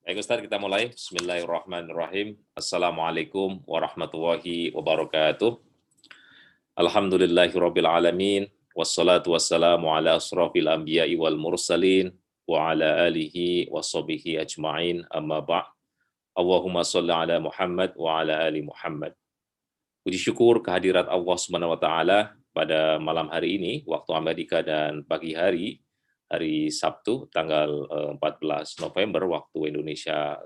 Baik Ustaz, kita mulai. Bismillahirrahmanirrahim. Assalamualaikum warahmatullahi wabarakatuh. Alhamdulillahirabbil alamin. Wassalatu wassalamu ala asrofil anbiya'i wal mursalin wa ala alihi washabihi ajma'in. Amma ba'. Allahumma shalli ala Muhammad wa ala ali Muhammad. Puji syukur kehadirat Allah Subhanahu wa taala pada malam hari ini waktu Amerika dan pagi hari Sabtu tanggal 14 November waktu Indonesia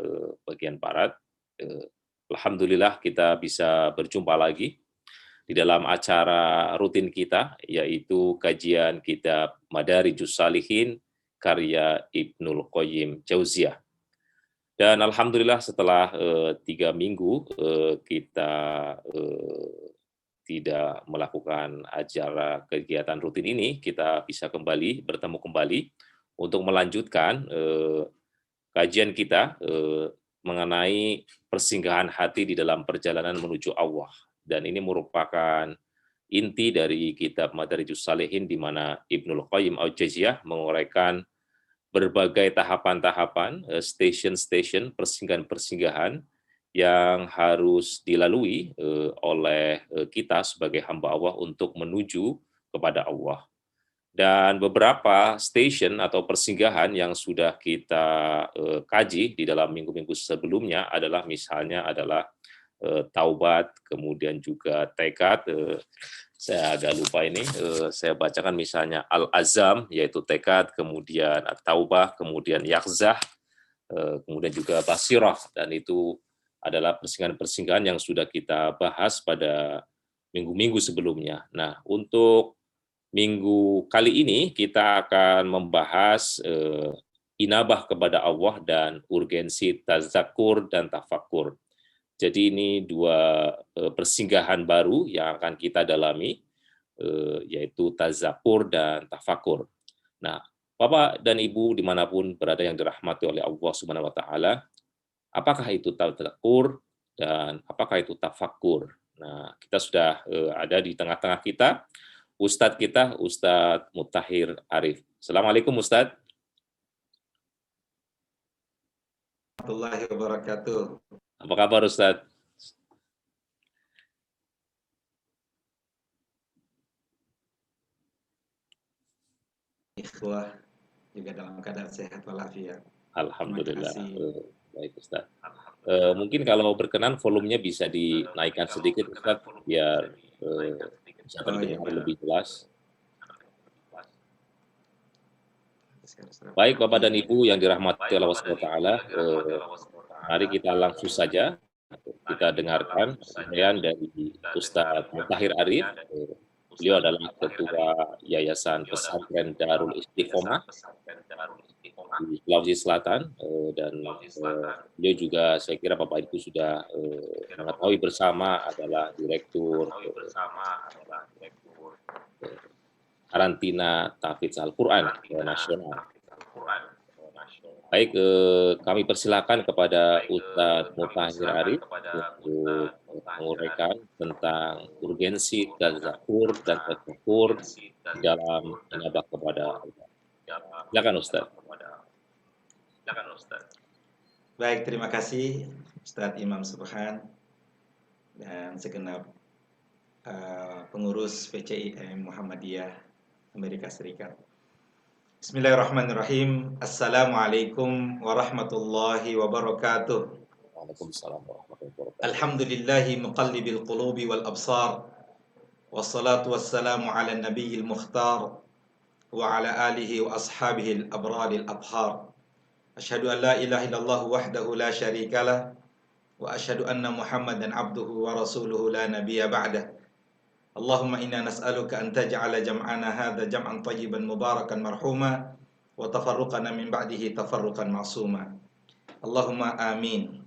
bagian barat. Alhamdulillah kita bisa berjumpa lagi di dalam acara rutin kita, yaitu kajian kitab Madarijus Shalihin karya Ibnul Qayyim Jauziyah. Dan alhamdulillah setelah 3 minggu kita tidak melakukan acara kegiatan rutin ini, kita bisa bertemu kembali untuk melanjutkan kajian kita mengenai persinggahan hati di dalam perjalanan menuju Allah. Dan ini merupakan inti dari kitab Madarijus Shalihin, di mana Ibnul Qayyim Al-Jauziyah menguraikan berbagai tahapan-tahapan, station-station, persinggahan-persinggahan yang harus dilalui oleh kita sebagai hamba Allah untuk menuju kepada Allah. Dan beberapa station atau persinggahan yang sudah kita kaji di dalam minggu-minggu sebelumnya adalah misalnya taubat, kemudian juga tekad. Saya agak lupa ini, saya bacakan misalnya al-azam, yaitu tekad, kemudian taubah, kemudian yakzah, kemudian juga basirah, dan itu adalah persinggahan-persinggahan yang sudah kita bahas pada minggu-minggu sebelumnya. Nah, untuk minggu kali ini kita akan membahas inabah kepada Allah dan urgensi tazakur dan tafakur. Jadi ini dua persinggahan baru yang akan kita dalami, yaitu tazakur dan tafakur. Nah, Bapak dan Ibu dimanapun berada yang dirahmati oleh Allah Subhanahu wa taala, apakah itu tazakur dan apakah itu tafakur? Nah, kita sudah ada di tengah-tengah kita, Ustadz Mutahhir Arif. Assalamualaikum Ustadz. Warahmatullahi wabarakatuh. Apa kabar Ustadz? Ikhwah juga dalam keadaan sehat walafiat. Alhamdulillah. Baik Ustadz. Mungkin kalau berkenan volumenya bisa dinaikkan sedikit Ustadz, biar bisa terdengar lebih jelas. Baik Bapak dan Ibu yang dirahmati Allah SWT, mari kita langsung saja kita dengarkan sampaian dari Ustadz Mutahhir Arif. Beliau adalah Ketua Yayasan Pesantren Darul Istiqomah di Sulawesi Selatan, dan beliau juga, saya kira Bapak Ibu sudah mengetahui bersama, adalah Direktur Karantina Tahfidz Al-Quran Nasional. Baik, kami persilakan kepada Ustadz Mutahhir Arif untuk menguraikan tentang urgensi tazakur dan tafakur dalam inabah kepada Allah. Silakan Ustadz. Baik, terima kasih Ustadz Imam Subhan dan segenap pengurus PCIM Muhammadiyah Amerika Serikat. Bismillahirrahmanirrahim. Assalamualaikum warahmatullahi wabarakatuh. Waalaikumsalam warahmatullahi wabarakatuh. Alhamdulillahi muqallibil qulubi wal absar. Wassalatu wassalamu ala nabiyil mukhtar wa ala alihi wa ashabihi al-abradil abhar. Asyhadu an la ilaha illallah wahdahu la syarikalah wa asyhadu anna Muhammadan abduhu wa rasuluhu la nabiyya ba'dah. Allahumma inna nas'aluka an taj'ala jam'ana hadha jam'an tayyiban mubarakan marhuma wa tafarruqana min ba'dihi tafarruqan ma'suma. Allahumma amin.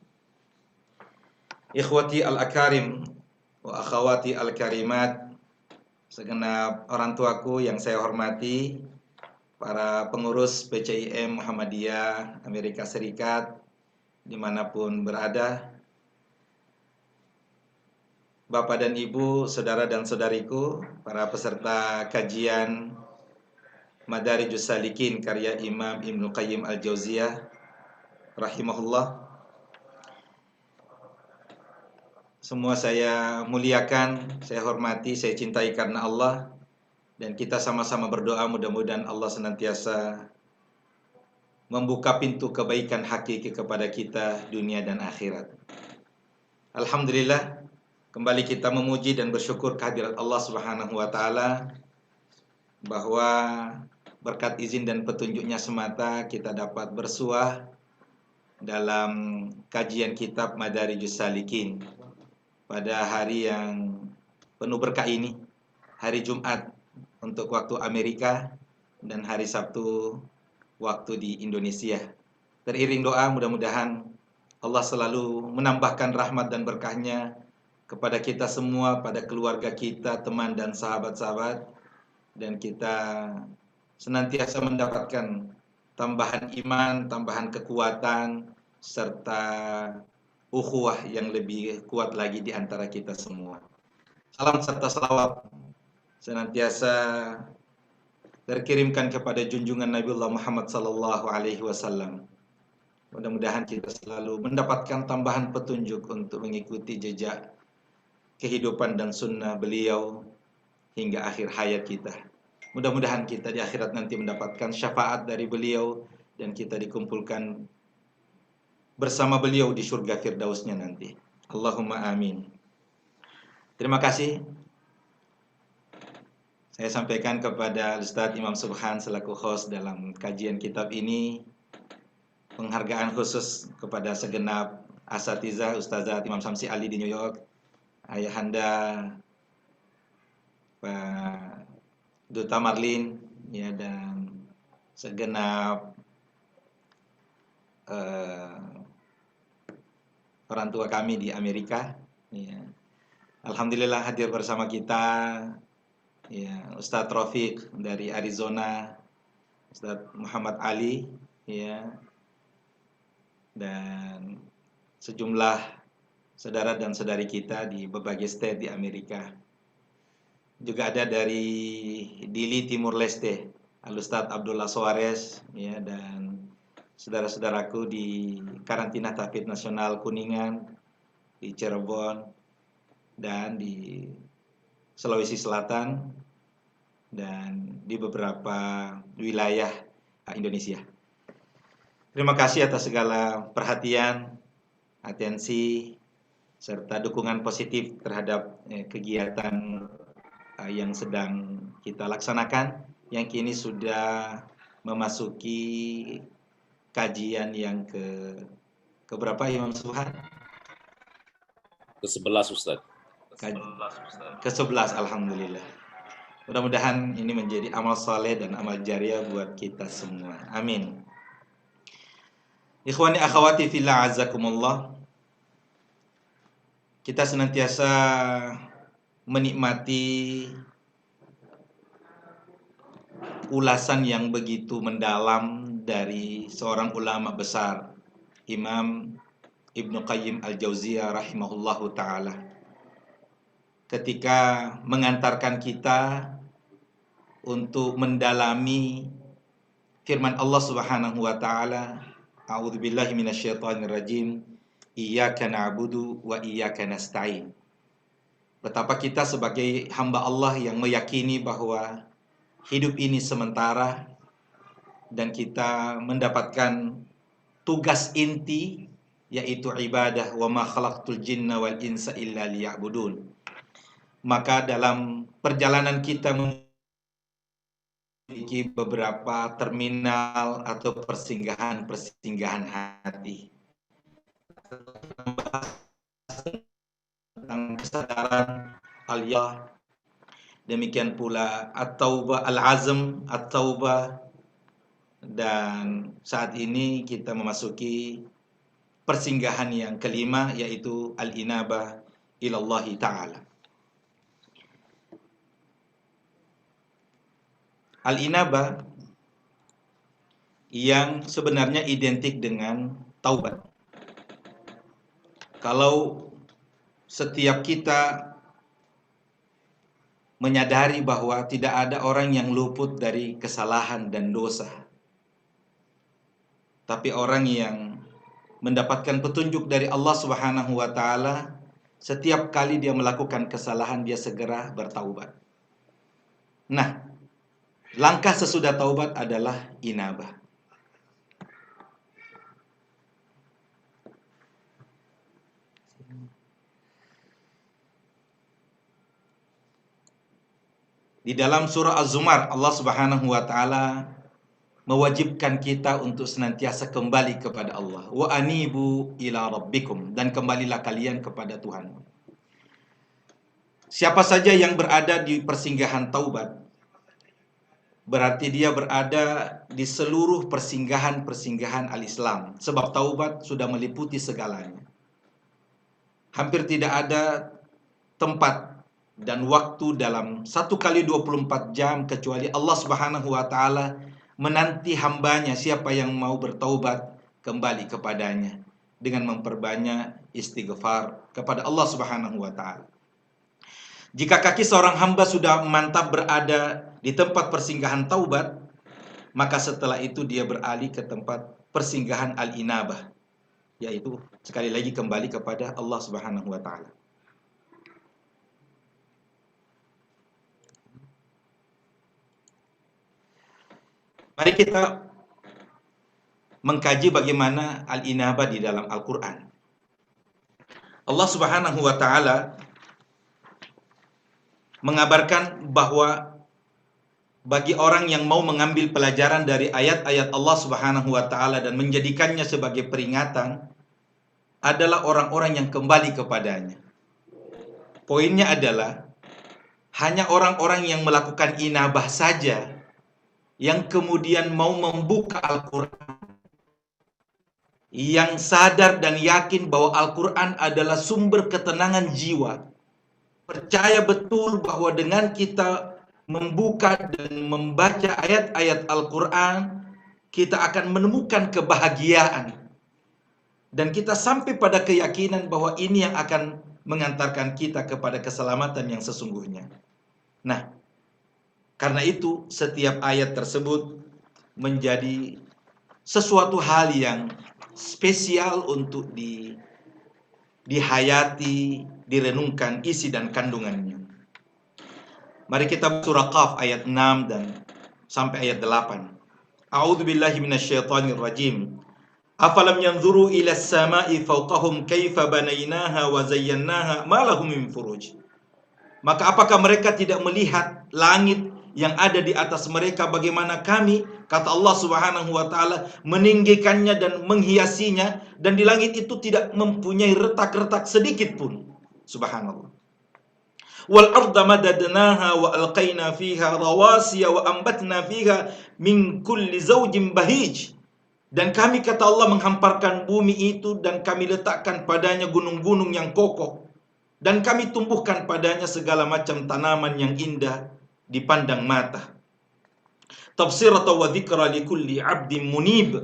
Ikhwati al-akarim wa akhawati al-karimat, segenap orang tuaku yang saya hormati, para pengurus PCIM Muhammadiyah Amerika Serikat dimanapun berada, Bapak dan Ibu, saudara dan saudariku, para peserta kajian Madarijus Shalihin karya Imam Ibnul Qayyim Al-Jauziyah, rahimahullah. Semua saya muliakan, saya hormati, saya cintai karena Allah. Dan kita sama-sama berdoa mudah-mudahan Allah senantiasa membuka pintu kebaikan hakiki kepada kita dunia dan akhirat. Alhamdulillah, kembali kita memuji dan bersyukur kehadirat Allah Subhanahu wa taala bahwa berkat izin dan petunjuknya semata kita dapat bersuah dalam kajian kitab Madarijus Salikin pada hari yang penuh berkah ini, hari Jumat untuk waktu Amerika dan hari Sabtu waktu di Indonesia. Teriring doa mudah-mudahan Allah selalu menambahkan rahmat dan berkahnya kepada kita semua, pada keluarga kita, teman dan sahabat-sahabat, dan kita senantiasa mendapatkan tambahan iman, tambahan kekuatan, serta ukhuwah yang lebih kuat lagi di antara kita semua. Salam serta salawat senantiasa terkirimkan kepada junjungan Nabiullah Muhammad sallallahu alaihi wasallam. Mudah-mudahan kita selalu mendapatkan tambahan petunjuk untuk mengikuti jejak kehidupan dan sunnah beliau hingga akhir hayat kita. Mudah-mudahan kita di akhirat nanti mendapatkan syafaat dari beliau dan kita dikumpulkan bersama beliau di surga firdausnya nanti. Allahumma amin. Terima kasih. Saya sampaikan kepada Ustaz Imam Subhan selaku host dalam kajian kitab ini. Penghargaan khusus kepada segenap asatidzah Ustazah Imam Samsi Ali di New York, Ayahanda Pak Duta Marlin, ya, dan segenap orang tua kami di Amerika. Ya. Alhamdulillah hadir bersama kita, ya, Ustadz Rafiq dari Arizona, Ustadz Muhammad Ali, ya, dan sejumlah saudara dan saudari kita di berbagai state di Amerika. Juga ada dari Dili Timur Leste, Al-Ustadz Abdullah Soares, ya, dan saudara-saudaraku di Karantina Tahfidz Nasional Kuningan, di Cirebon, dan di Sulawesi Selatan, dan di beberapa wilayah Indonesia. Terima kasih atas segala perhatian, atensi, serta dukungan positif terhadap kegiatan yang sedang kita laksanakan, yang kini sudah memasuki kajian yang keberapa Imam Subhan? Ke-11 Ustaz. Ke-11, alhamdulillah. Mudah-mudahan ini menjadi amal saleh dan amal jariah buat kita semua. Amin. Ikhwani akhwati fillah azakumullah. Kita senantiasa menikmati ulasan yang begitu mendalam dari seorang ulama besar, Imam Ibnu Qayyim Al-Jauziyah rahimahullahu ta'ala, ketika mengantarkan kita untuk mendalami firman Allah Subhanahu wa taala, a'udzubillahi minasyaitonirrajim, iyyaka na'budu wa iyyaka nasta'in. Betapa kita sebagai hamba Allah yang meyakini bahwa hidup ini sementara dan kita mendapatkan tugas inti, yaitu ibadah, wa ma khalaqtul jinna wal insa illa liya'budun. Maka dalam perjalanan kita memiliki beberapa terminal atau persinggahan hati. Tentang kesadaran al-ya, demikian pula at-taubah, al-azm, at-taubah, dan saat ini kita memasuki persinggahan yang kelima, yaitu al-inabah ilallahi ta'ala. Al-inabah yang sebenarnya identik dengan taubat. Kalau setiap kita menyadari bahwa tidak ada orang yang luput dari kesalahan dan dosa, tapi orang yang mendapatkan petunjuk dari Allah Subhanahu wa taala, setiap kali dia melakukan kesalahan dia segera bertaubat. Nah, langkah sesudah taubat adalah inabah. Di dalam surah Az-Zumar, Allah Subhanahu wa taala mewajibkan kita untuk senantiasa kembali kepada Allah. Wa anibu ila rabbikum, dan kembalilah kalian kepada Tuhan. Siapa saja yang berada di persinggahan taubat, berarti dia berada di seluruh persinggahan-persinggahan al-Islam. Sebab taubat sudah meliputi segalanya. Hampir tidak ada tempat dan waktu dalam 1 kali 24 jam kecuali Allah Subhanahu wa taala menanti hambanya, siapa yang mau bertaubat kembali kepadanya dengan memperbanyak istighfar kepada Allah Subhanahu wa taala. Jika kaki seorang hamba sudah mantap berada di tempat persinggahan taubat, maka setelah itu dia beralih ke tempat persinggahan al-inabah, yaitu sekali lagi kembali kepada Allah Subhanahu wa taala. Mari kita mengkaji bagaimana al-inabah di dalam Al-Quran. Allah Subhanahu wa taala mengabarkan bahwa bagi orang yang mau mengambil pelajaran dari ayat-ayat Allah Subhanahu wa taala dan menjadikannya sebagai peringatan adalah orang-orang yang kembali kepadanya. Poinnya adalah hanya orang-orang yang melakukan inabah saja yang kemudian mau membuka Al-Quran, yang sadar dan yakin bahwa Al-Quran adalah sumber ketenangan jiwa, percaya betul bahwa dengan kita membuka dan membaca ayat-ayat Al-Quran, kita akan menemukan kebahagiaan. Dan kita sampai pada keyakinan bahwa ini yang akan mengantarkan kita kepada keselamatan yang sesungguhnya. Nah, karena itu setiap ayat tersebut menjadi sesuatu hal yang spesial untuk dihayati, direnungkan isi dan kandungannya. Mari kita surah Qaf ayat 6 dan sampai ayat 8. A'udzubillahi minasyaitonirrajim. Afalam yanzuru ila as-sama'i fawqahum kaifa banaynaha wa zayyanaha ma lahum min furuj. Maka apakah mereka tidak melihat langit yang ada di atas mereka, bagaimana kami, kata Allah Subhanahu wa taala, meninggikannya dan menghiasinya, dan di langit itu tidak mempunyai retak-retak sedikit pun. Subhanallah. Wal arda madadnaha wa alqaina fiha rawasiya wa ambatna fiha min kulli zawjin bahij. Dan kami, kata Allah, menghamparkan bumi itu dan kami letakkan padanya gunung-gunung yang kokoh, dan kami tumbuhkan padanya segala macam tanaman yang indah dipandang mata. Tafsiratan wa dzikra likulli 'abdin munib.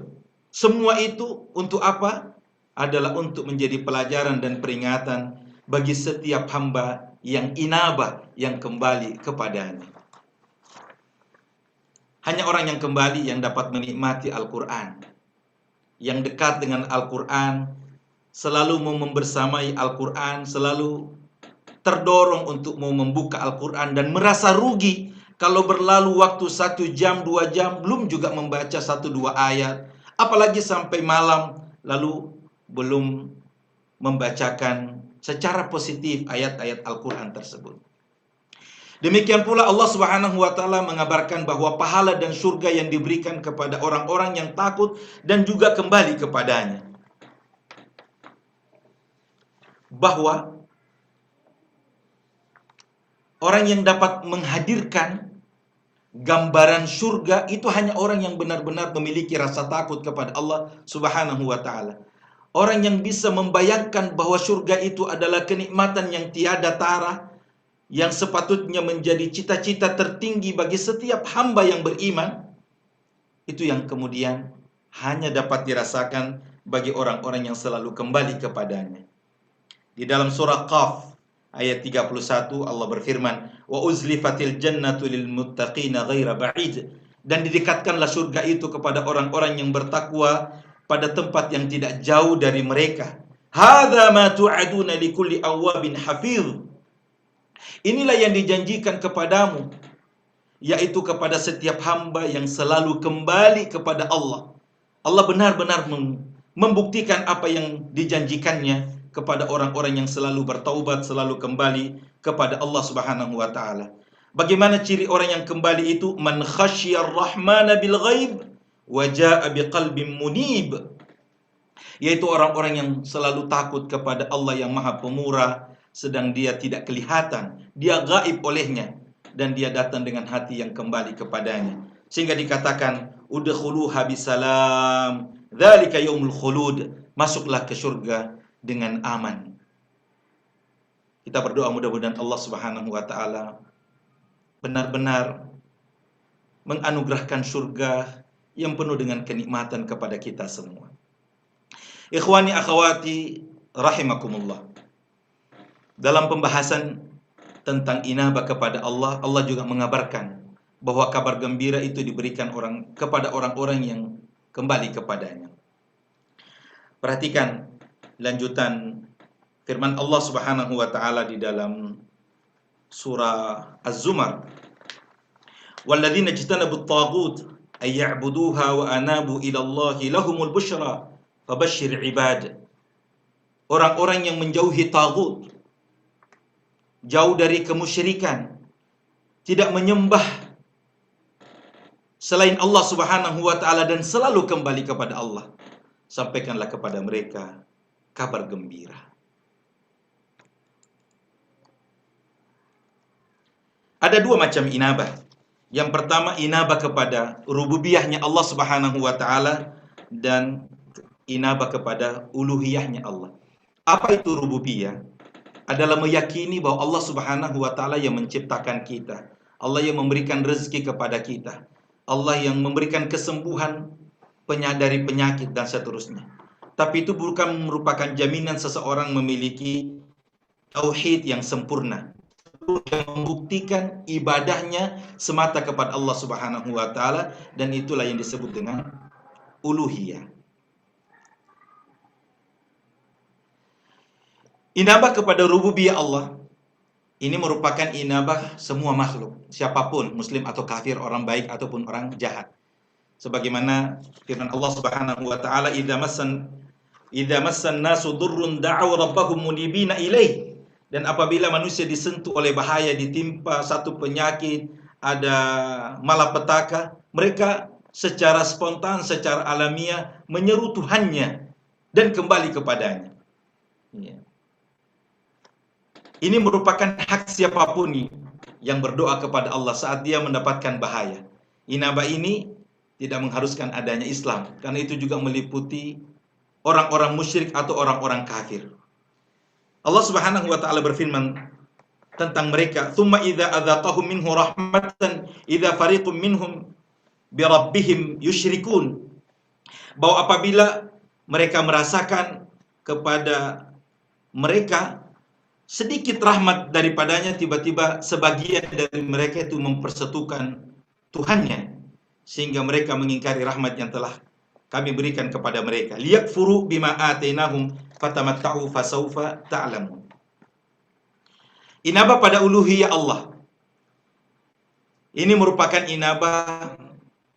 Semua itu untuk apa? Adalah untuk menjadi pelajaran dan peringatan bagi setiap hamba yang inabah, yang kembali kepadanya. Hanya orang yang kembali yang dapat menikmati Al-Quran, yang dekat dengan Al-Quran, selalu mau membersamai Al-Quran, selalu terdorong untuk mau membuka Al-Quran, dan merasa rugi kalau berlalu waktu 1 jam, 2 jam, belum juga membaca 1-2 ayat, apalagi sampai malam, lalu belum membacakan secara positif ayat-ayat Al-Quran tersebut. Demikian pula Allah Subhanahu wa taala mengabarkan bahwa pahala dan surga yang diberikan kepada orang-orang yang takut dan juga kembali kepadanya. Bahwa orang yang dapat menghadirkan gambaran surga itu hanya orang yang benar-benar memiliki rasa takut kepada Allah Subhanahu wa taala. Orang yang bisa membayangkan bahwa surga itu adalah kenikmatan yang tiada tara, yang sepatutnya menjadi cita-cita tertinggi bagi setiap hamba yang beriman, itu yang kemudian hanya dapat dirasakan bagi orang-orang yang selalu kembali kepadanya. Di dalam surah Qaf ayat 31 Allah berfirman, wa uzlifatil jannatu lil muttaqina ghaira ba'id. Dan didekatkanlah surga itu kepada orang-orang yang bertakwa, pada tempat yang tidak jauh dari mereka. Hadza ma tu'aduna likulli awwabin hafiz. Inilah yang dijanjikan kepadamu, yaitu kepada setiap hamba yang selalu kembali kepada Allah. Allah benar-benar membuktikan apa yang dijanjikannya kepada orang-orang yang selalu bertaubat, selalu kembali kepada Allah Subhanahu wa taala. Bagaimana ciri orang yang kembali itu? Man khasyiyar rahmana bil ghaib wa jaa biqalbin munib. Yaitu orang-orang yang selalu takut kepada Allah yang Maha Pemurah, sedang dia tidak kelihatan, dia gaib olehnya, dan dia datang dengan hati yang kembali kepadanya. Sehingga dikatakan, udkhuluha bisalam, dzalika yaumul khulud. Masuklah ke surga dengan aman. Kita berdoa mudah-mudahan Allah Subhanahu wa taala benar-benar menganugerahkan surga yang penuh dengan kenikmatan kepada kita semua. Ikhwani akhwati rahimakumullah. Dalam pembahasan tentang inabah kepada Allah, Allah juga mengabarkan bahwa kabar gembira itu diberikan kepada orang-orang yang kembali kepadanya. Perhatikan lanjutan firman Allah Subhanahu wa taala di dalam surah Az-Zumar. Walladzina ijtanabut taghut ay ya'buduha wa anabu ila Allahi lahumul busyra fabashshir ibad. Orang-orang yang menjauhi taghut, jauh dari kemusyrikan, tidak menyembah selain Allah Subhanahu wa taala dan selalu kembali kepada Allah, sampaikanlah kepada mereka kabar gembira. Ada dua macam inabah. Yang pertama, inabah kepada rububiyahnya Allah Subhanahu wa taala dan inabah kepada uluhiyahnya Allah. Apa itu rububiyah? Adalah meyakini bahwa Allah Subhanahu wa taala yang menciptakan kita, Allah yang memberikan rezeki kepada kita, Allah yang memberikan kesembuhan dari penyakit dan seterusnya. Tapi itu bukan merupakan jaminan seseorang memiliki tauhid yang sempurna, yang membuktikan ibadahnya semata kepada Allah Subhanahu wa taala, dan itulah yang disebut dengan uluhiyah. Inabah kepada rububiyah Allah ini merupakan inabah semua makhluk, siapapun, muslim atau kafir, orang baik ataupun orang jahat. Sebagaimana firman Allah Subhanahu wa taala, idza massan nasu durrun da'u rabbahum munibina ilaih. Dan apabila manusia disentuh oleh bahaya, ditimpa satu penyakit, ada malapetaka, mereka secara spontan, secara alamiah menyeru Tuhannya dan kembali kepadanya. Ya. Ini merupakan hak siapapun yang berdoa kepada Allah saat dia mendapatkan bahaya. Inabah ini tidak mengharuskan adanya Islam, karena itu juga meliputi orang-orang musyrik atau orang-orang kafir. Allah Subhanahu wa taala berfirman tentang mereka, "Tsumma idza adzaqahum minhu rahmatan idza fariqum minhum bi rabbihim yusyrikun." Bahwa apabila mereka merasakan kepada mereka sedikit rahmat daripadanya, tiba-tiba sebagian dari mereka itu mempersekutukan Tuhannya, sehingga mereka mengingkari rahmat yang telah kami berikan kepada mereka. Liyakfuru bima atainahum fatamatta'u fasawfa ta'lamun. Inabah pada uluhiyah Allah ini merupakan inabah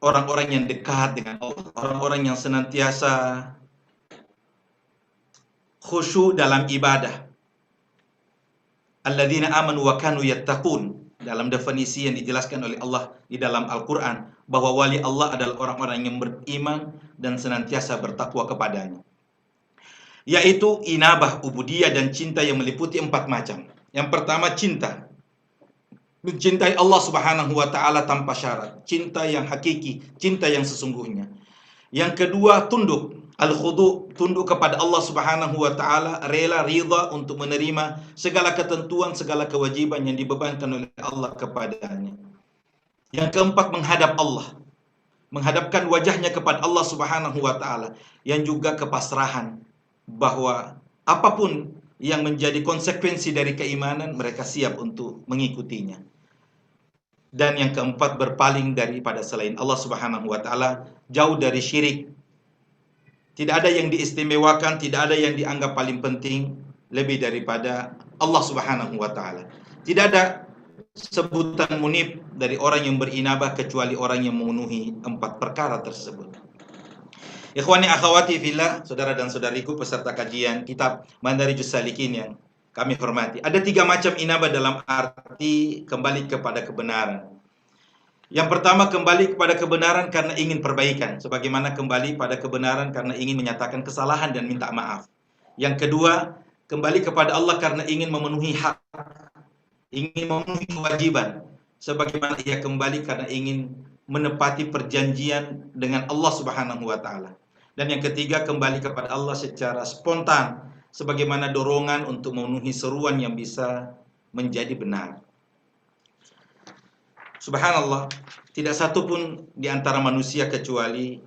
orang-orang yang dekat dengan Allah, orang-orang yang senantiasa khusyuk dalam ibadah. Alladzina amanu wa kanu yattaqun. Dalam definisi yang dijelaskan oleh Allah di dalam Al-Quran, bahwa wali Allah adalah orang-orang yang beriman dan senantiasa bertakwa kepadanya. Yaitu inabah, ubudiyah, dan cinta yang meliputi 4 macam. Yang pertama, cinta. Mencintai Allah Subhanahu wa taala tanpa syarat, cinta yang hakiki, cinta yang sesungguhnya. Yang kedua, tunduk, al-khudu', tunduk kepada Allah Subhanahu wa taala, rela, ridha untuk menerima segala ketentuan, segala kewajiban yang dibebankan oleh Allah kepadanya. Yang keempat, menghadap Allah, menghadapkan wajahnya kepada Allah Subhanahu wa taala, yang juga kepasrahan bahwa apapun yang menjadi konsekuensi dari keimanan, mereka siap untuk mengikutinya. Dan yang keempat, berpaling daripada selain Allah Subhanahu wa taala, jauh dari syirik. Tidak ada yang diistimewakan, tidak ada yang dianggap paling penting lebih daripada Allah Subhanahu wa taala. Tidak ada sebutan munib dari orang yang berinabah kecuali orang yang memenuhi 4 perkara tersebut. Ikhwani akhwati fillah, saudara dan saudariku peserta kajian kitab Madarijus Salikin yang kami hormati. Ada 3 macam inabah dalam arti kembali kepada kebenaran. Yang pertama, kembali kepada kebenaran karena ingin perbaikan, sebagaimana kembali pada kebenaran karena ingin menyatakan kesalahan dan minta maaf. Yang kedua, kembali kepada Allah karena ingin memenuhi hak, ingin memenuhi kewajiban, sebagaimana ia kembali karena ingin menepati perjanjian dengan Allah Subhanahu wa taala. Dan yang ketiga, kembali kepada Allah secara spontan, sebagaimana dorongan untuk memenuhi seruan yang bisa menjadi benar. Subhanallah, tidak satu pun di antara manusia kecuali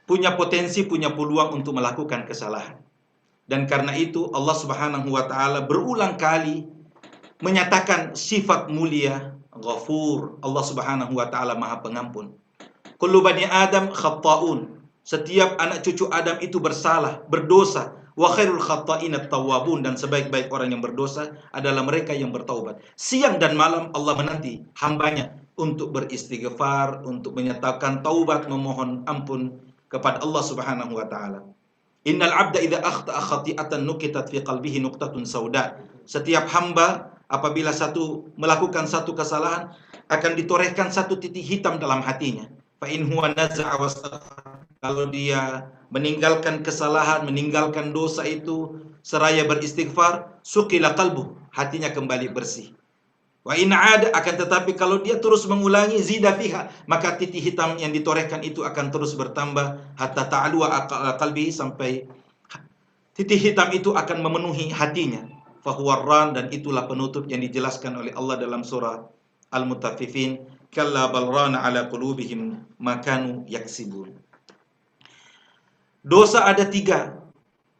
punya potensi, punya peluang untuk melakukan kesalahan. Dan karena itu Allah Subhanahu wa taala berulang kali menyatakan sifat mulia Ghafur. Allah Subhanahu wa taala Maha Pengampun. Kullu bani Adam khatta'un. Setiap anak cucu Adam itu bersalah, berdosa. Wa khairul khatta'ina at-tawwabun, dan sebaik-baik orang yang berdosa adalah mereka yang bertaubat. Siang dan malam Allah menanti hambanya untuk beristighfar, untuk menyatakan taubat, memohon ampun kepada Allah Subhanahu wa taala. Innal 'abda idza akhta'a khati'atan nukitat fi qalbihi nuqtatun sauda. Setiap hamba apabila melakukan satu kesalahan akan ditorehkan satu titik hitam dalam hatinya. Fa in huwa naza'a wastaghfar. Kalau dia meninggalkan kesalahan, meninggalkan dosa itu seraya beristighfar, suqila qalbu, hatinya kembali bersih. Wa in 'ada, akan tetapi kalau dia terus mengulangi, zida fiha, maka titik hitam yang ditorehkan itu akan terus bertambah hatta ta'alwa qalbi, sampai titik hitam itu akan memenuhi hatinya. Fahuwa ran, dan itulah penutup yang dijelaskan oleh Allah dalam surah Al-Mutaffifin, kalla bal rana ala qulubihim ma kanu yaksibun. Dosa ada 3.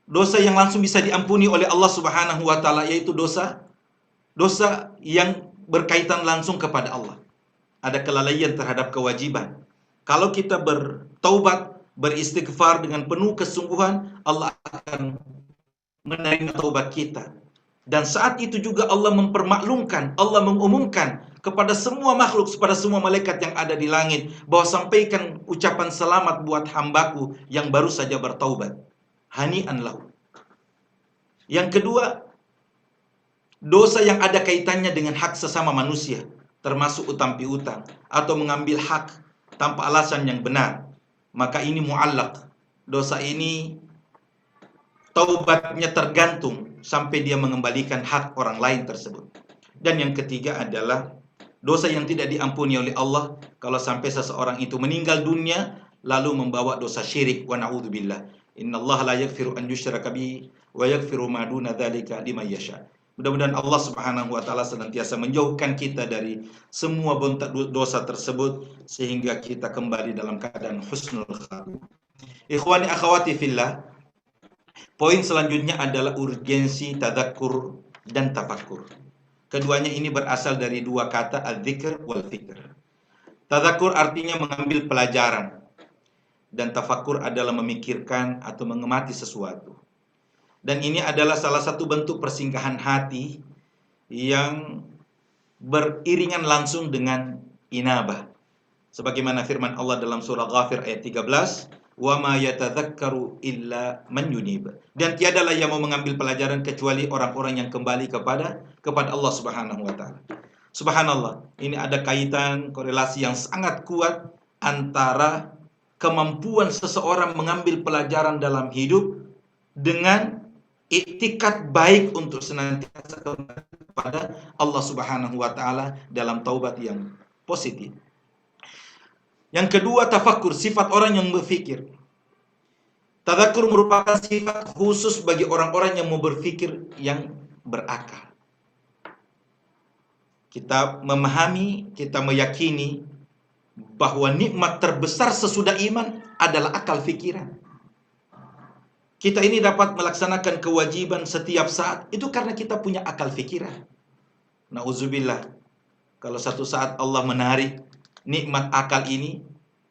Dosa yang langsung bisa diampuni oleh Allah Subhanahu wa taala, yaitu dosa yang berkaitan langsung kepada Allah. Ada kelalaian terhadap kewajiban. Kalau kita bertaubat, beristighfar dengan penuh kesungguhan, Allah akan menerima taubat kita. Dan saat itu juga Allah mempermaklumkan, Allah mengumumkan kepada semua makhluk, kepada semua malaikat yang ada di langit, bahwa sampaikan ucapan selamat buat hambaku yang baru saja bertaubat. Hani'an lahu. Yang kedua, dosa yang ada kaitannya dengan hak sesama manusia, termasuk utang piutang atau mengambil hak tanpa alasan yang benar, maka ini mu'allaq. Dosa ini taubatnya tergantung sampai dia mengembalikan hak orang lain tersebut. Dan yang ketiga adalah dosa yang tidak diampuni oleh Allah kalau sampai seseorang itu meninggal dunia lalu membawa dosa syirik, wa na'udzubillah. Innallaha la yaghfiru an yushraka bihi wa yaghfiru ma duna dzalika liman yasha. Mudah-mudahan Allah Subhanahu wa taala senantiasa menjauhkan kita dari semua bentuk dosa tersebut sehingga kita kembali dalam keadaan husnul khatimah. Ikhwani akhwati fillah, poin selanjutnya adalah urgensi tadzakur dan tafakkur. Keduanya ini berasal dari 2 kata, adzikr wal fikr. Tadzakur artinya mengambil pelajaran, dan tafakkur adalah memikirkan atau mengemati sesuatu. Dan ini adalah salah satu bentuk persinggahan hati yang beriringan langsung dengan inabah. Sebagaimana firman Allah dalam surah Ghafir ayat 13, wa ma yatadzakkaru illa man yunib. Dan tiadalah yang mau mengambil pelajaran kecuali orang-orang yang kembali kepada Allah Subhanahu wa taala. Subhanallah, ini ada kaitan korelasi yang sangat kuat antara kemampuan seseorang mengambil pelajaran dalam hidup dengan iktikad baik untuk senantiasa kembali kepada Allah Subhanahu wa taala dalam taubat yang positif. Yang kedua, tafakkur, sifat orang yang berfikir. Tadzakur merupakan sifat khusus bagi orang-orang yang mau berfikir yang berakal. Kita memahami, kita meyakini bahwa nikmat terbesar sesudah iman adalah akal fikiran. Kita ini dapat melaksanakan kewajiban setiap saat itu karena kita punya akal fikiran. Nauzubillah, kalau satu saat Allah menarik nikmat akal ini,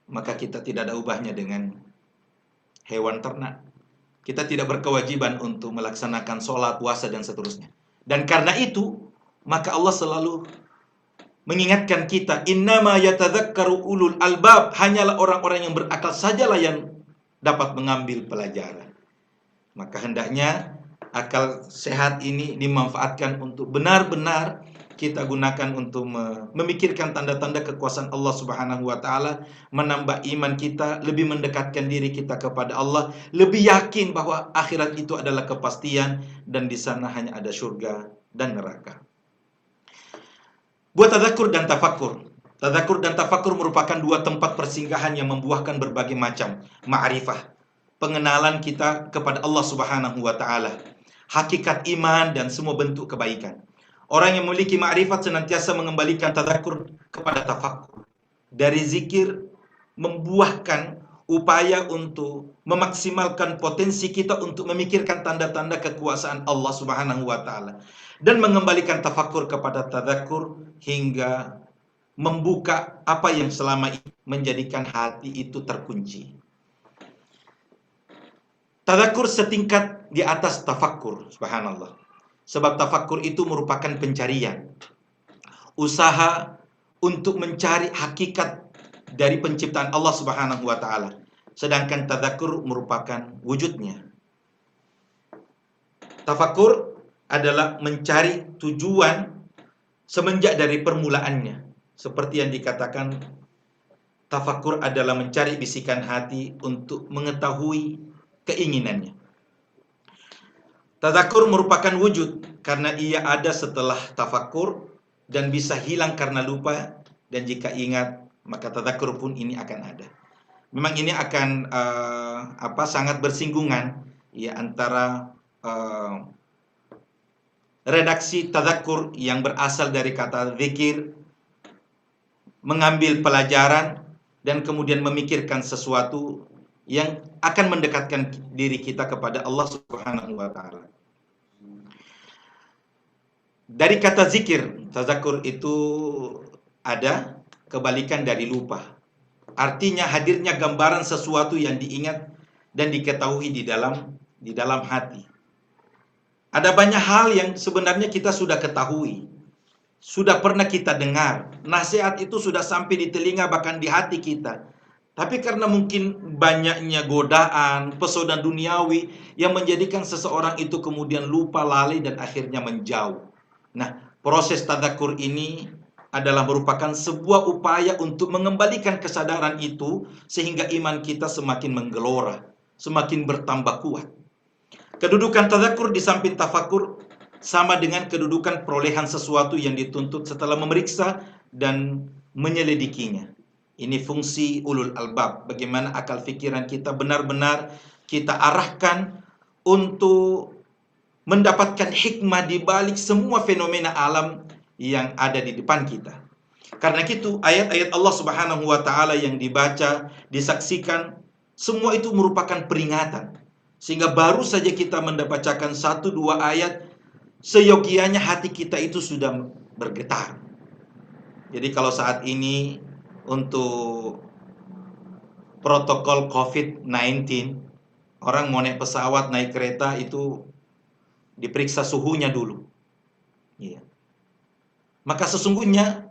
maka kita tidak ada ubahnya dengan hewan ternak. Kita tidak berkewajiban untuk melaksanakan sholat, puasa, dan seterusnya. Dan karena itu, maka Allah selalu mengingatkan kita, innama yatadzakkaru ulul albab, hanyalah orang-orang yang berakal sajalah yang dapat mengambil pelajaran. Maka hendaknya akal sehat ini dimanfaatkan untuk benar-benar kita gunakan untuk memikirkan tanda-tanda kekuasaan Allah Subhanahu wa taala, menambah iman kita, lebih mendekatkan diri kita kepada Allah, lebih yakin bahwa akhirat itu adalah kepastian dan di sana hanya ada surga dan neraka. Buat tadzakur dan tafakkur. Tadzakur dan tafakkur merupakan dua tempat persinggahan yang membuahkan berbagai macam ma'rifah, pengenalan kita kepada Allah Subhanahu wa taala, hakikat iman dan semua bentuk kebaikan. Orang yang memiliki ma'rifat senantiasa mengembalikan tadzakur kepada tafakkur. Dari zikir membuahkan upaya untuk memaksimalkan potensi kita untuk memikirkan tanda-tanda kekuasaan Allah Subhanahu wa taala dan mengembalikan tafakkur kepada tadzakur hingga membuka apa yang selama ini menjadikan hati itu terkunci. Tadzakur setingkat di atas tafakkur, subhanallah. Sebab tafakkur itu merupakan pencarian, usaha untuk mencari hakikat dari penciptaan Allah Subhanahu wa taala. Sedangkan tadzakur merupakan wujudnya. Tafakkur adalah mencari tujuan semenjak dari permulaannya. Seperti yang dikatakan, tafakkur adalah mencari bisikan hati untuk mengetahui keinginannya. Tadzakur merupakan wujud karena ia ada setelah tafakkur dan bisa hilang karena lupa, dan jika ingat maka tadzakur pun ini akan ada. Memang ini akan sangat bersinggungan ya antara redaksi tadzakur yang berasal dari kata zikir, mengambil pelajaran dan kemudian memikirkan sesuatu yang akan mendekatkan diri kita kepada Allah Subhanahu wa taala. Dari kata zikir, tadzakur itu ada kebalikan dari lupa. Artinya hadirnya gambaran sesuatu yang diingat dan diketahui di dalam hati. Ada banyak hal yang sebenarnya kita sudah ketahui, sudah pernah kita dengar. Nasihat itu sudah sampai di telinga bahkan di hati kita. Tapi karena mungkin banyaknya godaan, pesona duniawi yang menjadikan seseorang itu kemudian lupa, lalai, dan akhirnya menjauh. Nah, proses tadzakur ini adalah merupakan sebuah upaya untuk mengembalikan kesadaran itu sehingga iman kita semakin menggelora, semakin bertambah kuat. Kedudukan tadzakur di samping tafakur sama dengan kedudukan perolehan sesuatu yang dituntut setelah memeriksa dan menyelidikinya. Ini fungsi ulul albab, bagaimana akal fikiran kita benar-benar kita arahkan untuk mendapatkan hikmah di balik semua fenomena alam yang ada di depan kita. Karena itu ayat-ayat Allah Subhanahu wa taala yang dibaca, disaksikan, semua itu merupakan peringatan. Sehingga baru saja kita membacakan 1-2 ayat, seyogianya hati kita itu sudah bergetar. Jadi kalau saat ini untuk protokol COVID-19, orang mau naik pesawat, naik kereta itu diperiksa suhunya dulu. Ya. Maka sesungguhnya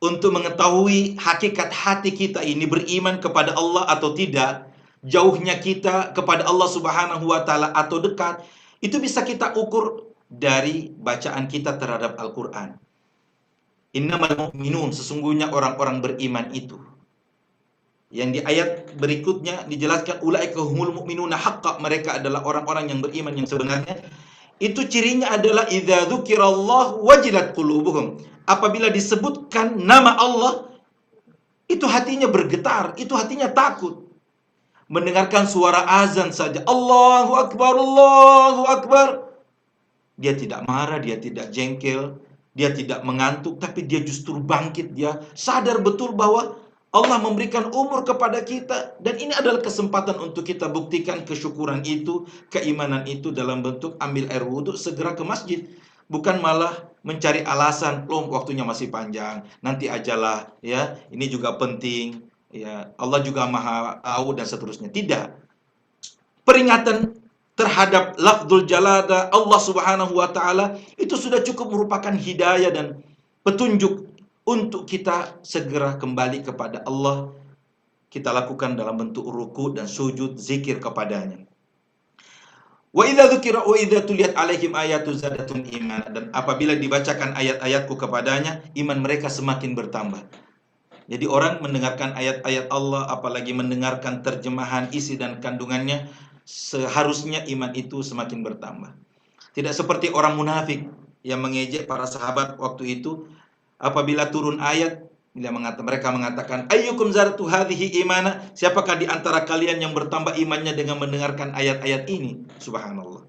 untuk mengetahui hakikat hati kita ini beriman kepada Allah atau tidak, jauhnya kita kepada Allah Subhanahu wa taala atau dekat, itu bisa kita ukur dari bacaan kita terhadap Al-Qur'an. Innamal mu'minun, sesungguhnya orang-orang beriman itu. Yang di ayat berikutnya dijelaskan ulaika humul mu'minuna haqqa, mereka adalah orang-orang yang beriman yang sebenarnya. Itu cirinya adalah idza dzukirallah wajilat qulubuhum. Apabila disebutkan nama Allah, itu hatinya bergetar, itu hatinya takut. Mendengarkan suara azan saja, Allahu Akbar, Allahu Akbar, dia tidak marah, dia tidak jengkel, dia tidak mengantuk, tapi dia justru bangkit. Dia sadar betul bahwa Allah memberikan umur kepada kita, dan ini adalah kesempatan untuk kita buktikan kesyukuran itu, keimanan itu dalam bentuk ambil air wudhu, segera ke masjid. Bukan malah mencari alasan, loh waktunya masih panjang, nanti ajalah, ya ini juga penting, ya Allah juga maha tahu dan seterusnya. Tidak. peringatan terhadap lafzul jalada Allah Subhanahu wa taala itu sudah cukup merupakan hidayah dan petunjuk untuk kita segera kembali kepada Allah. Kita lakukan dalam bentuk ruku dan sujud zikir kepadanya. Wa idza tuliyat alaihim ayatu zadatum iman, dan apabila dibacakan ayat-ayatku kepadanya, iman mereka semakin bertambah. Jadi orang mendengarkan ayat-ayat Allah, apalagi mendengarkan terjemahan isi dan kandungannya, seharusnya iman itu semakin bertambah. Tidak seperti orang munafik yang mengejek para sahabat waktu itu. Apabila turun ayat, mereka mengatakan, ayyukum zaratu hadhihi imana, siapakah di antara kalian yang bertambah imannya dengan mendengarkan ayat-ayat ini? Subhanallah.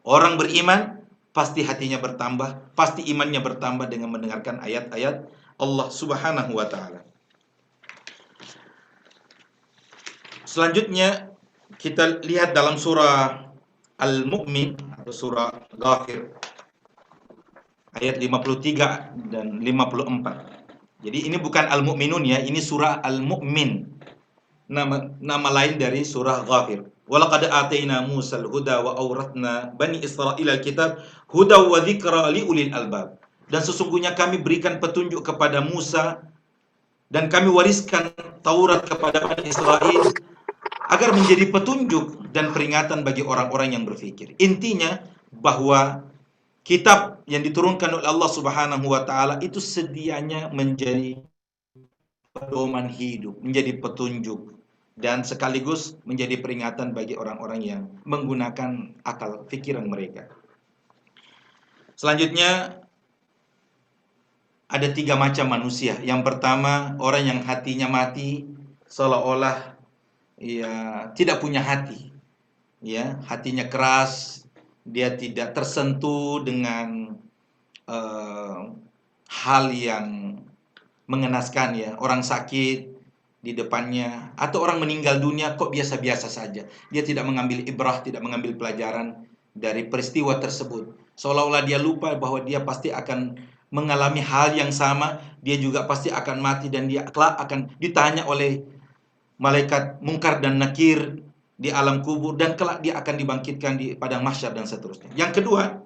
Orang beriman pasti hatinya bertambah, pasti imannya bertambah dengan mendengarkan ayat-ayat Allah Subhanahu wa taala. Selanjutnya kita lihat dalam surah Al-Mu'min atau surah Ghafir ayat 53 dan 54. Jadi ini bukan Al-Mu'minun ya, ini surah Al-Mu'min. Nama lain dari surah Ghafir. Walaqad atayna Musal huda wa awratna bani Israil al-kitab huda wa dzikra li ulil albab. Dan sesungguhnya kami berikan petunjuk kepada Musa dan kami wariskan Taurat kepada Bani Israel agar menjadi petunjuk dan peringatan bagi orang-orang yang berfikir. Intinya bahwa kitab yang diturunkan oleh Allah Subhanahu wa taala itu sedianya menjadi pedoman hidup, menjadi petunjuk, dan sekaligus menjadi peringatan bagi orang-orang yang menggunakan akal pikiran mereka. Selanjutnya ada 3 macam manusia. Yang pertama, orang yang hatinya mati, seolah-olah ya tidak punya hati. Ya, hatinya keras, dia tidak tersentuh dengan hal yang mengenaskan ya. Orang sakit di depannya atau orang meninggal dunia kok biasa-biasa saja. Dia tidak mengambil ibrah, tidak mengambil pelajaran dari peristiwa tersebut. Seolah-olah dia lupa bahwa dia pasti akan mengalami hal yang sama, dia juga pasti akan mati dan dia kelak akan ditanya oleh malaikat Munkar dan Nakir di alam kubur, dan kelak dia akan dibangkitkan di padang mahsyar dan seterusnya. Yang kedua,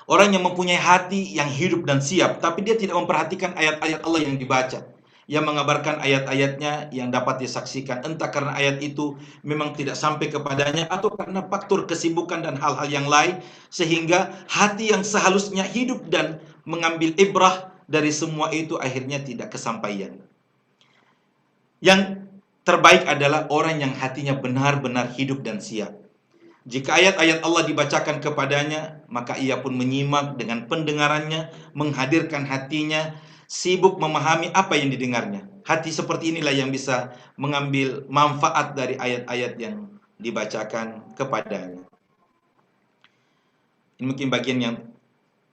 orang yang mempunyai hati yang hidup dan siap, tapi dia tidak memperhatikan ayat-ayat Allah yang dibaca, yang mengabarkan ayat-ayatnya yang dapat disaksikan, entah karena ayat itu memang tidak sampai kepadanya atau karena faktor kesibukan dan hal-hal yang lain, sehingga hati yang seharusnya hidup dan mengambil ibrah dari semua itu akhirnya tidak kesampaian. Yang terbaik adalah orang yang hatinya benar-benar hidup dan siap. Jika ayat-ayat Allah dibacakan kepadanya, maka ia pun menyimak dengan pendengarannya, menghadirkan hatinya, sibuk memahami apa yang didengarnya. Hati seperti inilah yang bisa mengambil manfaat dari ayat-ayat yang dibacakan kepadanya. Ini mungkin bagian yang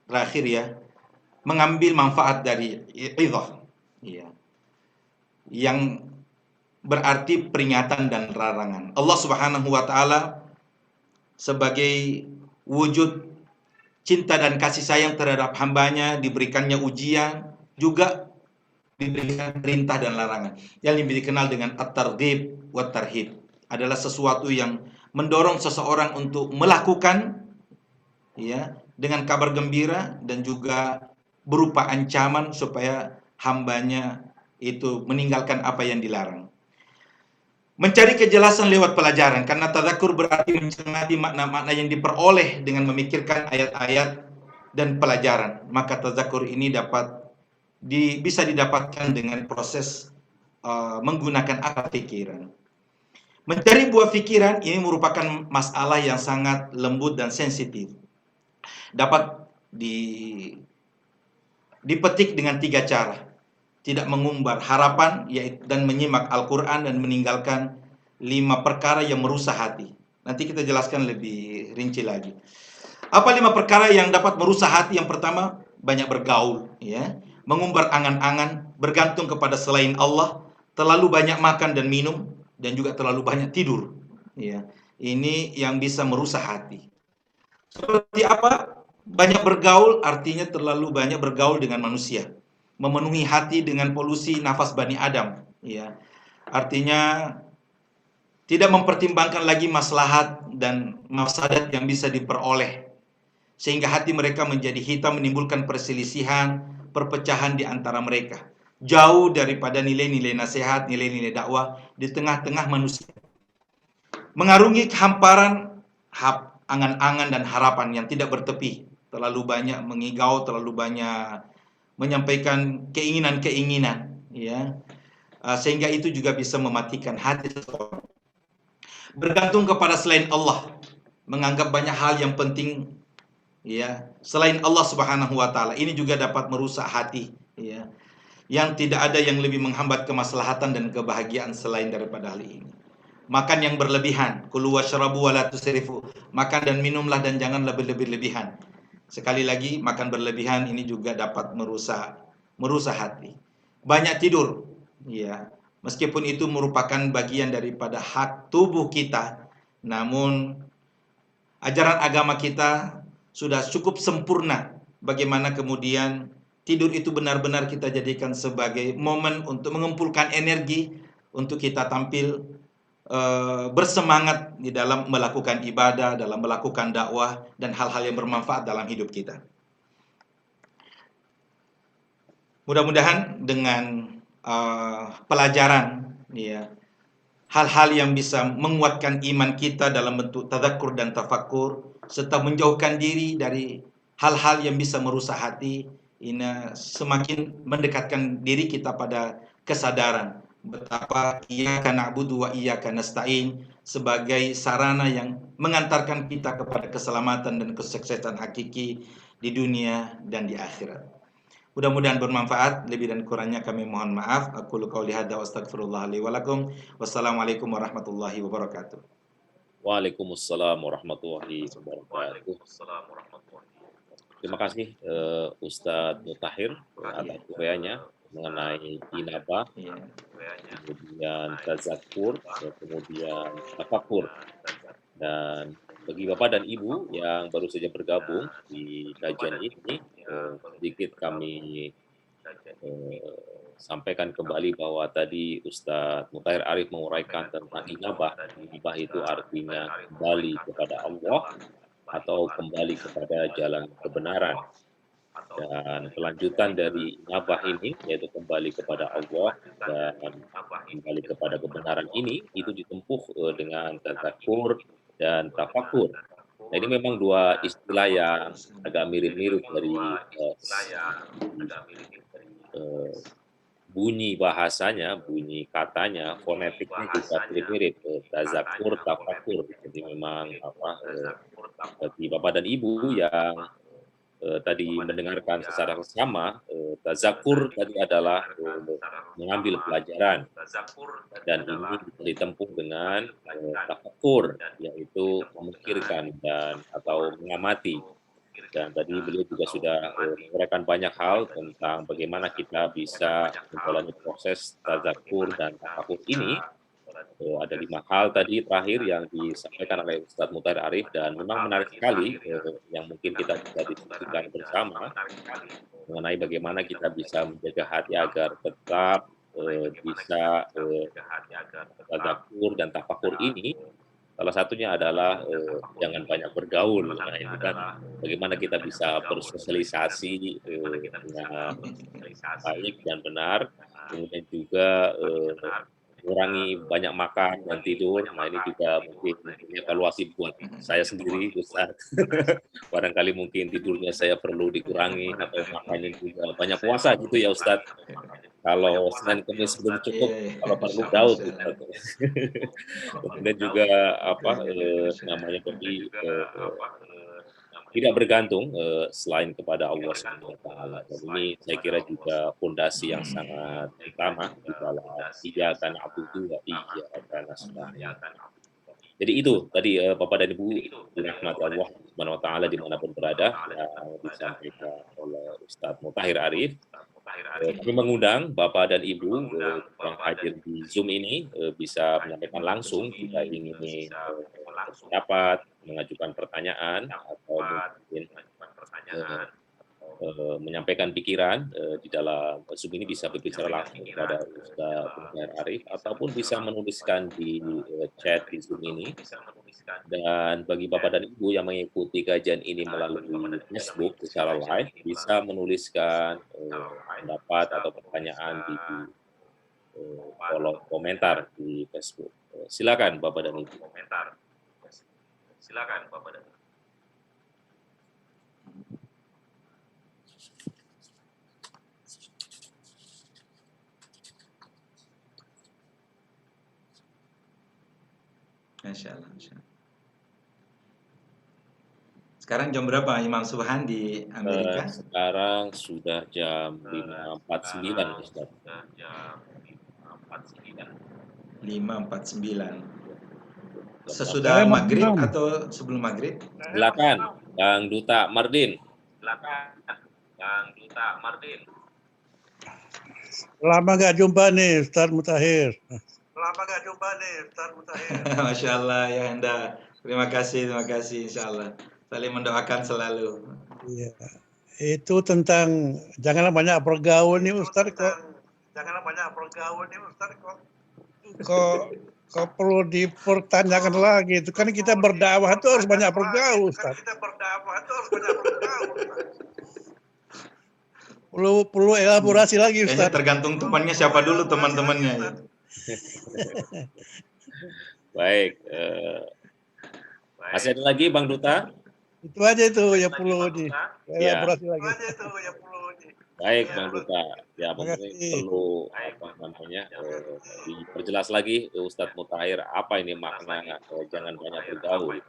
terakhir ya, mengambil manfaat dari idhah, ya, yang berarti peringatan dan larangan. Allah Subhanahu wa taala sebagai wujud cinta dan kasih sayang terhadap hambanya, diberikannya ujian, juga diberikan perintah dan larangan. Yang lebih dikenal dengan at-targhib wa tarhib, adalah sesuatu yang mendorong seseorang untuk melakukan ya dengan kabar gembira, dan juga berupa ancaman supaya hambanya itu meninggalkan apa yang dilarang. Mencari kejelasan lewat pelajaran, karena tadzakur berarti mencermati makna-makna yang diperoleh dengan memikirkan ayat-ayat dan pelajaran. Maka tadzakur ini bisa didapatkan dengan proses menggunakan akal pikiran. Mencari buah pikiran ini merupakan masalah yang sangat lembut dan sensitif. Dapat dipetik dengan 3 cara. Tidak mengumbar harapan dan menyimak Al-Quran dan meninggalkan 5 perkara yang merusak hati. Nanti kita jelaskan lebih rinci lagi. Apa 5 perkara yang dapat merusak hati? Yang pertama, banyak bergaul, ya, mengumbar angan-angan, bergantung kepada selain Allah, terlalu banyak makan dan minum, dan juga terlalu banyak tidur. Ya, ini yang bisa merusak hati. Seperti apa? Banyak bergaul artinya terlalu banyak bergaul dengan manusia, memenuhi hati dengan polusi nafas Bani Adam, ya. Artinya tidak mempertimbangkan lagi maslahat dan mafsadat yang bisa diperoleh, sehingga hati mereka menjadi hitam, menimbulkan perselisihan, perpecahan di antara mereka. Jauh daripada nilai-nilai nasihat, nilai-nilai dakwah di tengah-tengah manusia. Mengarungi hamparan angan-angan dan harapan yang tidak bertepi. Terlalu banyak mengigau, terlalu banyak menyampaikan keinginan-keinginan, ya, sehingga itu juga bisa mematikan hati seseorang. Bergantung kepada selain Allah, menganggap banyak hal yang penting, ya, selain Allah Subhanahu wa taala, ini juga dapat merusak hati, ya. Yang tidak ada yang lebih menghambat kemaslahatan dan kebahagiaan selain daripada hal ini. Makan yang berlebihan, kulu washrabu wa la tusrifu. Makan dan minumlah dan jangan lebih-lebihan. Sekali lagi, makan berlebihan ini juga dapat merusak hati. Banyak tidur, ya. Meskipun itu merupakan bagian daripada hak tubuh kita, namun ajaran agama kita sudah cukup sempurna bagaimana kemudian tidur itu benar-benar kita jadikan sebagai momen untuk mengumpulkan energi untuk kita tampil bersemangat di dalam melakukan ibadah, dalam melakukan dakwah dan hal-hal yang bermanfaat dalam hidup kita. Mudah-mudahan dengan pelajaran, ya, hal-hal yang bisa menguatkan iman kita dalam bentuk tadzakur dan tafakkur, serta menjauhkan diri dari hal-hal yang bisa merusak hati, ini semakin mendekatkan diri kita pada kesadaran betapa iyyaka na'budu wa iyyaka nasta'in sebagai sarana yang mengantarkan kita kepada keselamatan dan kesuksesan hakiki di dunia dan di akhirat. Mudah-mudahan bermanfaat. Lebih dan kurangnya kami mohon maaf. Aku qauli hadza wa astaghfirullah li wa lakum. Wassalamualaikum warahmatullahi wabarakatuh. Waalaikumsalam warahmatullahi wabarakatuh. Terima kasih Ustadz Mutahir atas uraiannya mengenai inabah, kemudian tazakur, kemudian tafakur. Dan bagi Bapak dan Ibu yang baru saja bergabung di kajian ini, sedikit kami sampaikan kembali bahwa tadi Ustadz Mutahir Arif menguraikan tentang inabah. Inabah itu artinya kembali kepada Allah atau kembali kepada jalan kebenaran. Dan kelanjutan dari inabah ini, yaitu kembali kepada Allah dan kembali kepada kebenaran ini, itu ditempuh dengan tazakur dan tafakur. Nah, ini memang dua istilah yang agak mirip-mirip dari bunyi bahasanya, bunyi katanya, fonetiknya juga mirip-mirip, tazakur, tafakur. Jadi memang bagi Bapak dan Ibu yang tadi mendengarkan secara sama, tazakur tadi adalah mengambil pelajaran, dan ini bisa ditempuh dengan tafakur, yaitu memikirkan dan atau mengamati. Dan tadi beliau juga sudah menguraikan banyak hal tentang bagaimana kita bisa menjalani proses tazakur dan tafakur ini. Ada 5 hal tadi terakhir yang disampaikan oleh Ustadz Mutahir Arif, dan memang menarik sekali yang mungkin kita bisa diskusikan bersama mengenai bagaimana kita bisa menjaga hati agar tetap bisa tazakur dan tafakur ini. Salah satunya adalah jangan banyak bergaul. Nah, ini kan bagaimana kita bisa bersosialisasi dengan baik dan benar, kemudian juga kurangi banyak makan dan tidur. Nah, ini juga mungkin evaluasi buat saya sendiri, Ustaz. Barangkali mungkin tidurnya saya perlu dikurangi atau makannya juga banyak puasa gitu ya, Ustaz. Kalau Senin Kamis belum cukup, kalau perlu Daud, Ustaz. Kemudian juga namanya tadi tidak bergantung selain kepada Allah Subhanahu wa taala. Dan ini saya kira juga fondasi yang sangat utama di dalam iyyaka na'budu wa iyyaka nasta'in. Jadi itu tadi Bapak dan Ibu dirahmati Allah Subhanahu wa taala dimanapun berada yang disampaikan oleh Ustadz Mutahir Arif. Kami mengundang Bapak dan Ibu yang hadir di Zoom ini bisa menyampaikan langsung jika ingin berpendapat, mengajukan pertanyaan, atau mungkin menyampaikan pikiran di dalam Zoom ini bisa berbicara langsung kepada Ustaz Mutahir Arif ataupun bisa menuliskan di chat di Zoom ini. Dan bagi Bapak dan Ibu yang mengikuti kajian ini melalui Facebook secara live, bisa menuliskan pendapat atau pertanyaan di kolom komentar di Facebook. Silakan Bapak dan Ibu. Masya Allah, Masya Allah. Sekarang jam berapa Imam Subhan di Amerika? Sekarang sudah jam 5.49 Ustaz. 5.49. Sesudah maghrib atau sebelum maghrib? Silakan, Bang Duta Mardin. Lama gak jumpa nih Ustaz Mutahir. Masya Allah ya Anda. Terima kasih, insya Allah. Saling mendoakan selalu. Iya. Itu tentang janganlah banyak bergaul nih Ustaz kok. Kok perlu dipertanyakan lagi itu kan kita berdakwah itu harus banyak bergaul Ustaz. Perlu elaborasi lagi Ustaz. Kayaknya tergantung temannya siapa dulu teman-temannya ya. Baik, masih ada lagi Bang Duta? Itu aja itu ya perlu elaborasi lagi. Baik Bang Duta, ya mungkin perlu diperjelas lagi Ustadz Mutahir apa ini makna jangan banyak bergaul.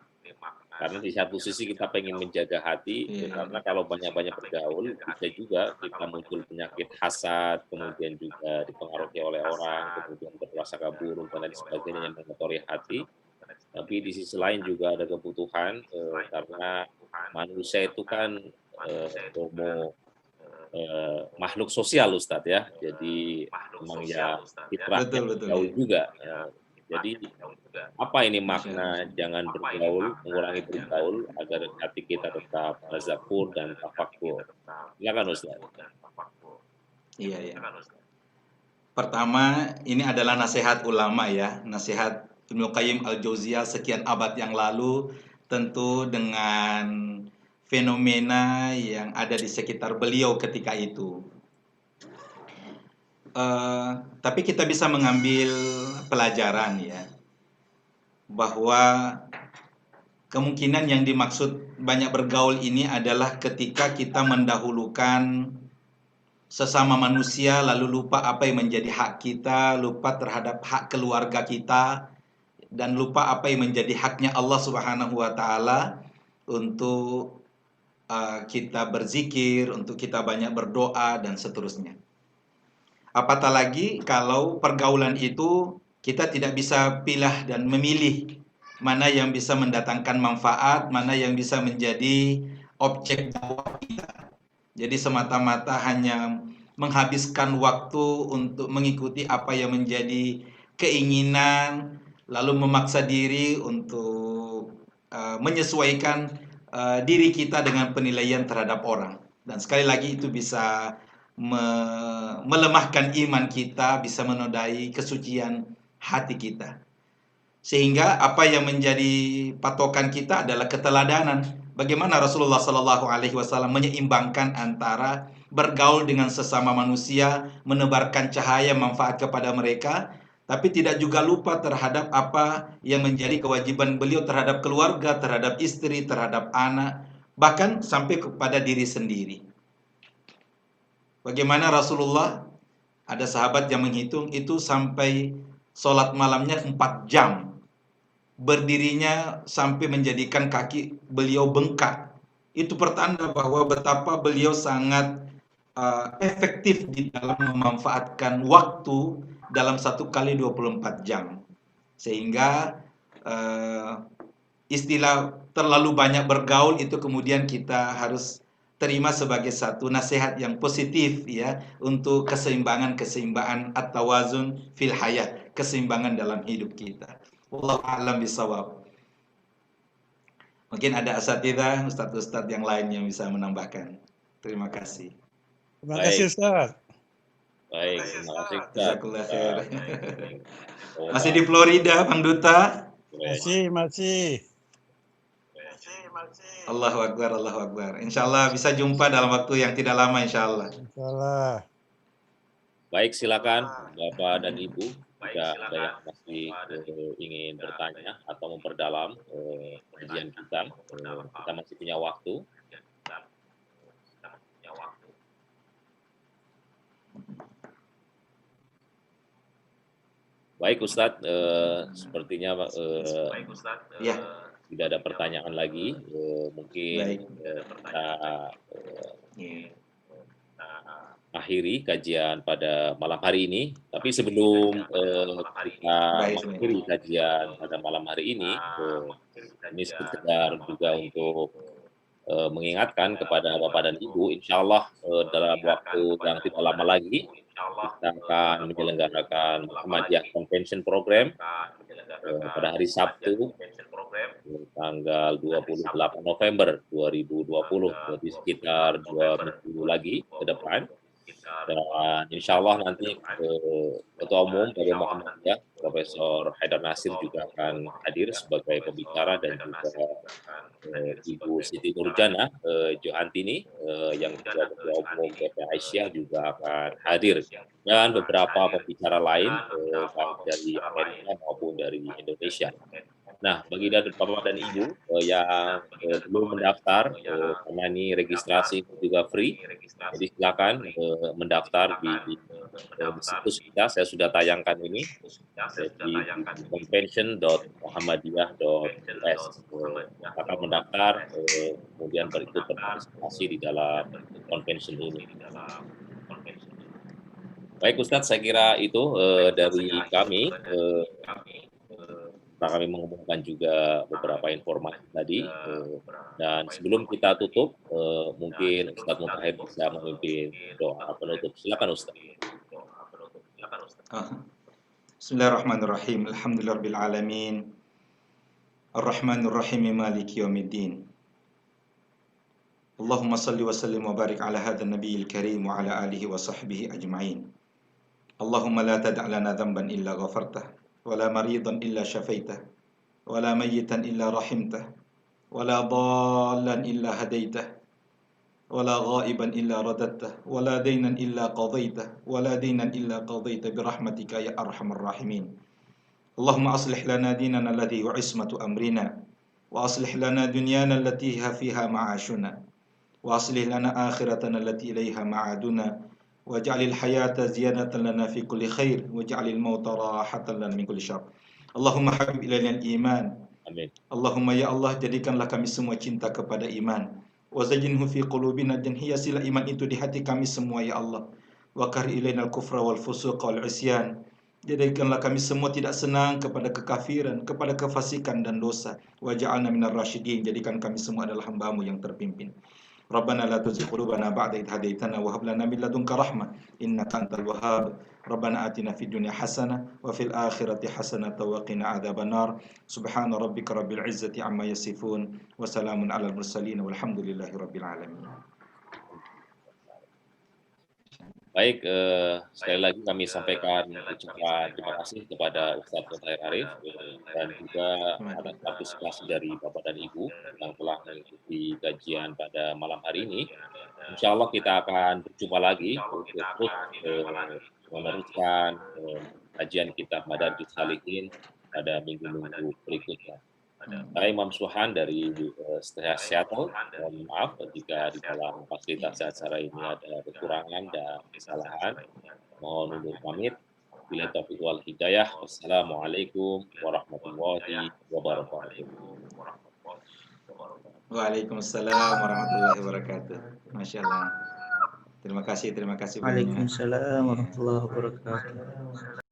Karena di satu sisi kita pengen menjaga hati, karena kalau banyak-banyak bergaul, bisa juga kita muncul penyakit hasad, kemudian juga dipengaruhi oleh orang, kemudian berprasangka buruk dan lain sebagainya yang mengotori hati. Tapi di sisi lain juga ada kebutuhan, karena manusia itu kan makhluk sosial Ustadz ya, jadi memang ya fitrahnya bergaul juga. Jadi apa ini makna jangan bergaul, mengurangi bergaul agar hati kita tetap tazakur dan tafakur. Silakan Ustaz. Iya. Pertama, ini adalah nasihat ulama ya, nasihat Ibnu Qayyim Al-Jauziyah sekian abad yang lalu, tentu dengan fenomena yang ada di sekitar beliau ketika itu. Tapi kita bisa mengambil pelajaran ya, bahwa kemungkinan yang dimaksud banyak bergaul ini adalah ketika kita mendahulukan sesama manusia lalu lupa apa yang menjadi hak kita, lupa terhadap hak keluarga kita, dan lupa apa yang menjadi haknya Allah Subhanahu wa taala untuk kita berzikir, untuk kita banyak berdoa dan seterusnya. Apatah lagi kalau pergaulan itu kita tidak bisa pilih dan memilih mana yang bisa mendatangkan manfaat, mana yang bisa menjadi objek dakwah kita. Jadi semata-mata hanya menghabiskan waktu untuk mengikuti apa yang menjadi keinginan, lalu memaksa diri untuk menyesuaikan diri kita dengan penilaian terhadap orang. Dan sekali lagi itu bisa melemahkan iman kita, bisa menodai kesucian hati kita. Sehingga apa yang menjadi patokan kita adalah keteladanan. Bagaimana Rasulullah SAW menyeimbangkan antara bergaul dengan sesama manusia, menebarkan cahaya manfaat kepada mereka, tapi tidak juga lupa terhadap apa yang menjadi kewajiban beliau terhadap keluarga, terhadap istri, terhadap anak, bahkan sampai kepada diri sendiri. Bagaimana Rasulullah, ada sahabat yang menghitung itu sampai sholat malamnya 4 jam. Berdirinya sampai menjadikan kaki beliau bengkak. Itu pertanda bahwa betapa beliau sangat efektif di dalam memanfaatkan waktu dalam 1 kali 24 jam. Sehingga istilah terlalu banyak bergaul itu kemudian kita harus terima sebagai satu nasihat yang positif ya, untuk keseimbangan at-tawazun fil hayat, keseimbangan dalam hidup kita. Wallahu a'lam bishawab. Mungkin ada asatidzah, ustadz-ustadz yang lain yang bisa menambahkan. Terima kasih. Terima kasih Baik, Ustaz. baik. Terima kasih Ustaz. Jazakallah khair. Oh, Masih di Florida, Bang Duta? Masih. Allahu Akbar, Allahu Akbar. Insya Allah bisa jumpa dalam waktu yang tidak lama, insya Allah. Insyaallah. Baik, silakan Bapak dan Ibu jika ada yang masih ingin bertanya atau memperdalam kajian kita, kita masih punya waktu. Baik Ustadz, sepertinya Ya, tidak ada pertanyaan lagi. Mungkin baik. kita akhiri kajian pada malam hari ini. Tapi sebelum kita Baik, mengakhiri kajian pada malam hari ini sekedar juga untuk mengingatkan kepada Bapak dan Ibu, insya Allah dalam waktu yang tidak lama lagi kita akan menyelenggarakan Muhammadiyah Convention Program pada hari Sabtu tanggal 28 November 2020, jadi sekitar 2 minggu lagi ke depan. Dan insya Allah nanti Ketua Umum dari Muhammadiyah, Profesor Haidar Nasir juga akan hadir sebagai pembicara dan juga Ibu Siti Nurjana Johantini yang juga Ketua Umum PP Aisyah juga akan hadir, dan beberapa pembicara lain baik dari Amerika maupun dari Indonesia. Nah, bagi Bapak dan Ibu yang belum mendaftar, karena ini registrasi juga free, jadi silakan mendaftar di situs kita. Saya sudah tayangkan ini di convention.muhammadiyah.us. Akan mendaftar, kemudian berikut berpartisipasi di dalam convention ini. Baik Ustadz, saya kira itu dari kami. Kami mengumumkan juga beberapa informasi tadi, dan sebelum kita tutup, mungkin Ustadz Mutahir bisa memimpin doa penutup. Silakan Ustadz. Bismillahirrahmanirrahim. Alhamdulillahirabbil alamin. Ar-Rahmanir Rahim, Maliki yaumiddin. Allahumma salli wa sallim wa barik ala hadzal nabiyil karim wa ala alihi wa sahbihi ajma'in. Allahumma la tada' lana dhanban illa ghafartah, wa la maridan illa syafaitah, wa la mayyitan illa rahimtah, wa la dhallan illa hadaitah, wa la ghaiban illa radattah, wa la daynan illa qadaitah, wa la daynan illa qadaitah birahmatika ya arhamar rahimin. Allahumma aslih lana dinana alladhi huwa ismatu amrina, wa aslih lana dunyana allati fiha ma'ashuna, wa aslih lana akhiratana allati ilaiha ma'aduna, waj'alil hayata ziyadatan lana fi kulli khair, waj'alil mauta rahatan lana min kulli syarr. Allahumma habib ilaina al-iman. Amin. Allahumma ya Allah, jadikanlah kami semua cinta kepada iman. Wa zayyinhu fi qulubina, dan hiasilah iman itu di hati kami semua ya Allah. Wa kari ilaina al-kufra wal fusuqa wal isyan. Jadikanlah kami semua tidak senang kepada kekafiran, kepada kefasikan dan dosa. Wa ja'alna minar rasyidin, jadikan kami semua adalah hamba-Mu yang terpimpin. Rabbana la tuzigh qulubana ba'da idh hadaytana wa hab lana min ladunka rahmah innaka antal wahhab. Rabbana atina fid dunya hasanah wa fil akhirati hasanah wa qina adzabannar. Subhana rabbika rabbil izzati amma yasifun wa salamun alal mursalin walhamdulillahi rabbil alamin. Baik, sekali lagi kami sampaikan ucapan terima kasih kepada Ustadz Mutahir Arif dan juga atas partisipasi dari Bapak dan Ibu yang telah mengikuti kajian pada malam hari ini. Insya Allah kita akan berjumpa lagi untuk terus meneruskan kajian kita Madarijus Salikin pada minggu-minggu berikutnya. Saya Imam Suhan dari Seattle. Mohon maaf jika di dalam fasilitasi acara ini ada kekurangan dan kesalahan. Mohon undur pamit. Bila taufiq wal hidayah. Wassalamualaikum warahmatullahi wabarakatuh. Waalaikumsalam warahmatullahi wabarakatuh. Masya Allah. Terima kasih banyak. Waalaikumsalam warahmatullahi wabarakatuh.